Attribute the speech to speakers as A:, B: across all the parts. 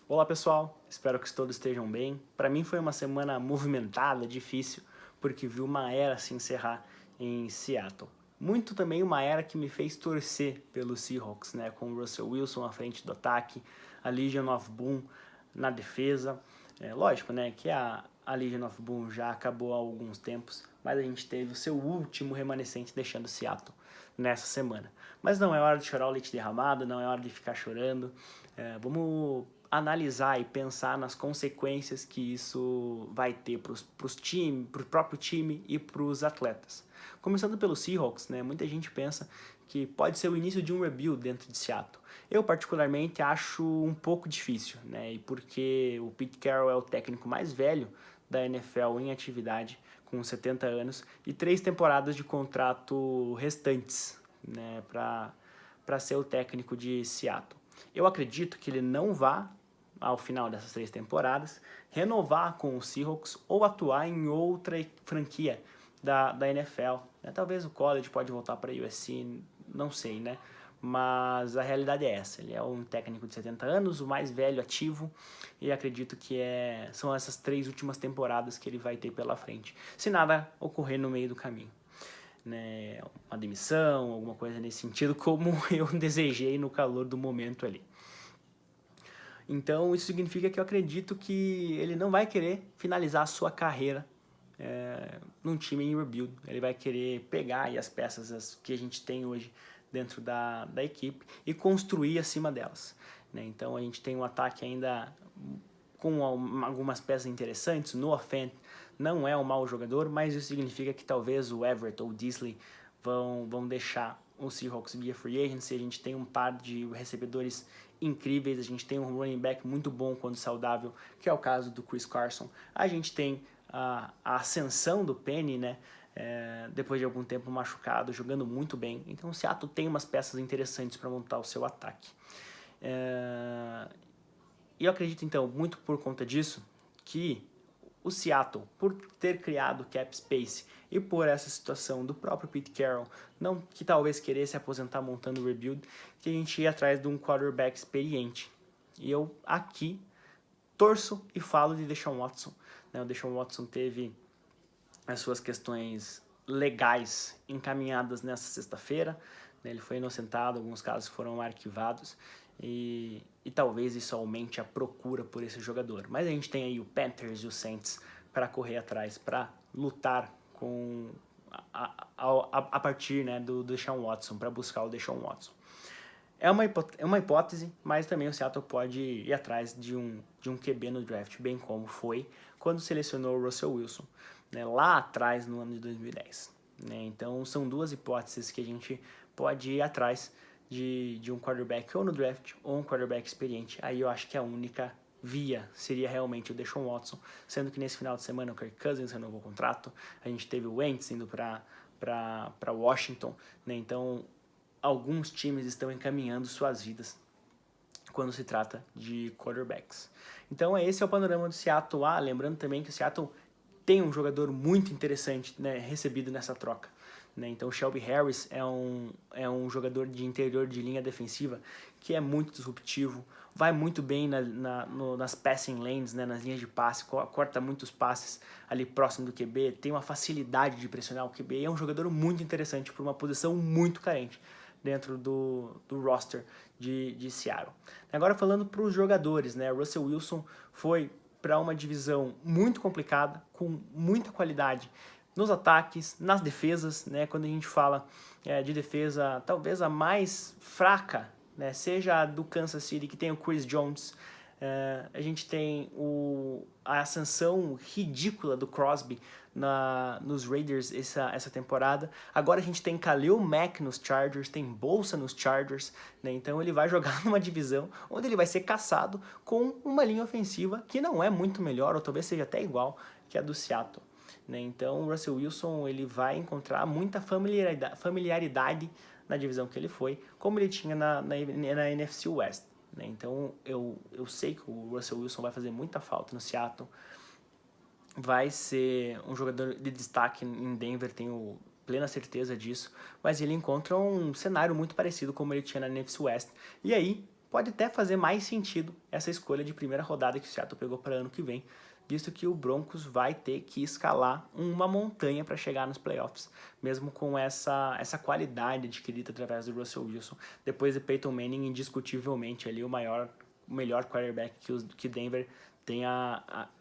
A: Olá pessoal, espero que todos estejam bem. Para mim foi uma semana movimentada, difícil, porque vi uma era se encerrar em Seattle. Muito também uma era que me fez torcer pelo Seahawks, né? Com o Russell Wilson à frente do ataque, a Legion of Boom na defesa. Lógico, né, que a Legion of Boom já acabou há alguns tempos, mas a gente teve o seu último remanescente deixando Seattle nessa semana. Mas não é hora de chorar o leite derramado, não é hora de ficar chorando. Vamos analisar e pensar nas consequências que isso vai ter para o próprio time e para os atletas. Começando pelo Seahawks, né, muita gente pensa que pode ser o início de um rebuild dentro de Seattle. Eu particularmente acho um pouco difícil, né, e porque o Pete Carroll é o técnico mais velho da NFL em atividade, com 70 anos, e 3 temporadas de contrato restantes, né, para ser o técnico de Seattle. Eu acredito que ele não vá, ao final dessas 3 temporadas, renovar com o Seahawks ou atuar em outra franquia da NFL. Talvez o college pode voltar para a USC, não sei, né? Mas a realidade é essa, ele é um técnico de 70 anos, o mais velho ativo, e acredito que são essas 3 últimas temporadas que ele vai ter pela frente, se nada ocorrer no meio do caminho. Né, uma demissão, alguma coisa nesse sentido, como eu desejei no calor do momento ali. Então isso significa que eu acredito que ele não vai querer finalizar a sua carreira num time em rebuild. Ele vai querer pegar aí as peças que a gente tem hoje dentro da equipe e construir acima delas. Né? Então a gente tem um ataque ainda com algumas peças interessantes. Noah Fant não é um mau jogador, mas isso significa que talvez o Everett ou o Disley vão deixar o Seahawks via free agency. A gente tem um par de recebedores incríveis, a gente tem um running back muito bom quando saudável, que é o caso do Chris Carson. A gente tem a ascensão do Penny, né? Depois de algum tempo machucado, jogando muito bem. Então o Seattle tem umas peças interessantes para montar o seu ataque. E eu acredito, então, muito por conta disso, que o Seattle, por ter criado cap space e por essa situação do próprio Pete Carroll, não que talvez querer se aposentar montando o rebuild, que a gente ia atrás de um quarterback experiente. E eu aqui torço e falo de Deshaun Watson. Né? O Deshaun Watson teve as suas questões legais encaminhadas nessa sexta-feira. Né? Ele foi inocentado, alguns casos foram arquivados. E talvez isso aumente a procura por esse jogador. Mas a gente tem aí o Panthers e o Saints para correr atrás, para lutar com a partir, né, do Deshaun Watson, para buscar o Deshaun Watson. É uma hipótese, mas também o Seattle pode ir atrás de um QB no draft, bem como foi quando selecionou o Russell Wilson, né, lá atrás no ano de 2010. Né? Então são duas hipóteses que a gente pode ir atrás de um quarterback ou no draft ou um quarterback experiente. Aí eu acho que a única via seria realmente o Deshaun Watson, sendo que nesse final de semana o Kirk Cousins renovou o contrato, a gente teve o Wentz indo para Washington, né? Então alguns times estão encaminhando suas vidas quando se trata de quarterbacks. Então esse é o panorama do Seattle. Lembrando também que o Seattle tem um jogador muito interessante, né, recebido nessa troca. Né? Então o Shelby Harris é um jogador de interior de linha defensiva que é muito disruptivo, vai muito bem nas passing lanes, né, nas linhas de passe, corta muitos passes ali próximo do QB, tem uma facilidade de pressionar o QB, e é um jogador muito interessante por uma posição muito carente dentro do roster de Seattle. Agora falando para os jogadores, né, Russell Wilson foi para uma divisão muito complicada, com muita qualidade nos ataques, nas defesas, né? Quando a gente fala de defesa, talvez a mais fraca, né, seja a do Kansas City, que tem o Chris Jones. A gente tem a ascensão ridícula do Crosby nos Raiders essa temporada. Agora a gente tem Khalil Mack nos Chargers, tem Bolsa nos Chargers, né? Então ele vai jogar numa divisão onde ele vai ser caçado com uma linha ofensiva que não é muito melhor, ou talvez seja até igual que a do Seattle. Né? Então o Russell Wilson ele vai encontrar muita familiaridade na divisão que ele foi, como ele tinha na NFC West. Né? Então eu sei que o Russell Wilson vai fazer muita falta no Seattle, vai ser um jogador de destaque em Denver, tenho plena certeza disso, mas ele encontra um cenário muito parecido como ele tinha na NFC West. E aí pode até fazer mais sentido essa escolha de primeira rodada que o Seattle pegou para ano que vem, visto que o Broncos vai ter que escalar uma montanha para chegar nos playoffs, mesmo com essa qualidade adquirida através do Russell Wilson, depois de Peyton Manning, indiscutivelmente ali o melhor quarterback que Denver tem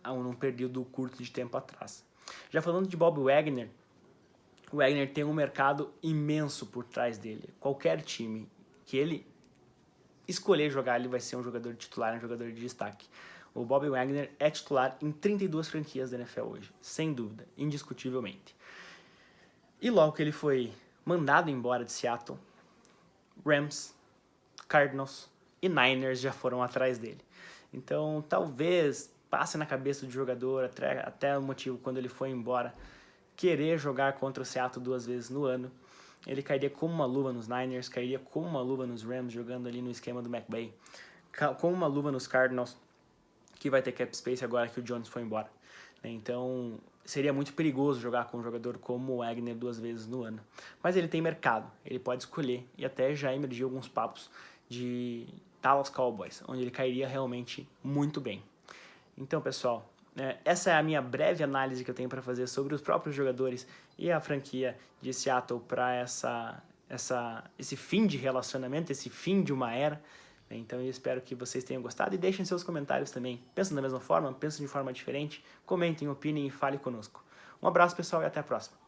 A: num período curto de tempo atrás. Já falando de Bob Wagner, o Wagner tem um mercado imenso por trás dele. Qualquer time que ele escolher jogar, ele vai ser um jogador titular, um jogador de destaque. O Bob Wagner é titular em 32 franquias da NFL hoje, sem dúvida, indiscutivelmente. E logo que ele foi mandado embora de Seattle, Rams, Cardinals e Niners já foram atrás dele. Então, talvez passe na cabeça do jogador, até o motivo quando ele foi embora, querer jogar contra o Seattle 2 vezes no ano. Ele cairia como uma luva nos Niners, cairia como uma luva nos Rams, jogando ali no esquema do McVay, como uma luva nos Cardinals, que vai ter cap space agora que o Jones foi embora. Então, seria muito perigoso jogar com um jogador como o Wagner 2 vezes no ano. Mas ele tem mercado, ele pode escolher, e até já emergiu alguns papos de Dallas Cowboys, onde ele cairia realmente muito bem. Então, pessoal, essa é a minha breve análise que eu tenho para fazer sobre os próprios jogadores e a franquia de Seattle para esse fim de relacionamento, esse fim de uma era. Então eu espero que vocês tenham gostado e deixem seus comentários também. Pensam da mesma forma? Pensam de forma diferente? Comentem, opinem e falem conosco. Um abraço, pessoal, e até a próxima.